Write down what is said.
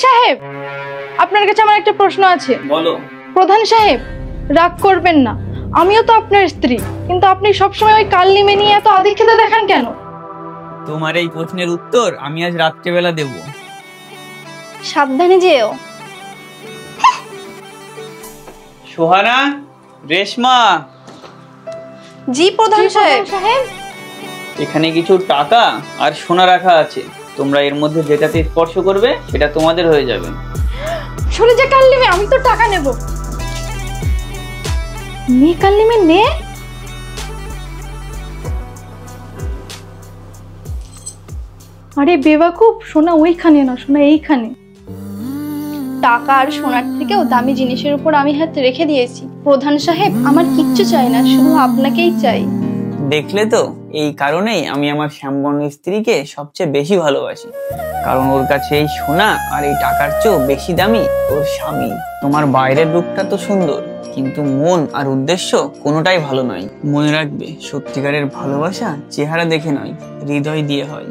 সাহেব, আপনার কাছে আমার একটা প্রশ্ন আছে। বলো। প্রধান সাহেব, রাগ করবেন না, আমিও তো আপনার স্ত্রী, কিন্তু আপনি সবসময় ওই কালনিমে নিয়ে এত আদিক্ষেতা দেখান কেন? তোমার এই প্রশ্নের উত্তর আমি আজ রাত্রেবেলা দেব। সাবধানে যেও। সোহানা, রেশমা। জি প্রধান সাহেব। এখানে কিছু টাকা আর সোনা রাখা আছে, তোমরা এর মধ্যে যেটাতে স্পর্শ করবে সেটা তোমাদের হয়ে যাবে। চলে যা কালনিমে, আমি তো টাকা নেব। নে কালনিমে নে। আরে বেওয়াকুফ, সোনা ওইখানে না, সোনা এইখানে। টাকা আর সোনার থেকেও দামি জিনিসের উপর আমি হাত রেখে দিয়েছি। প্রধান সাহেব, আমার কিচ্ছু চাই না, শুধু আপনাকেই চাই। দেখলে তো, এই কারণেই আমি আমার শ্যামবর্ণ স্ত্রীকে সবচেয়ে বেশি ভালোবাসি, কারণ ওর কাছে এই সোনা আর এই টাকার চেয়েও বেশি দামি ওর স্বামী। তোমার বাইরের রূপটা তো সুন্দর, কিন্তু মন আর উদ্দেশ্য কোনোটাই ভালো নয়। মনে রাখবে, সত্যিকারের ভালোবাসা চেহারা দেখে নয়, হৃদয় দিয়ে হয়।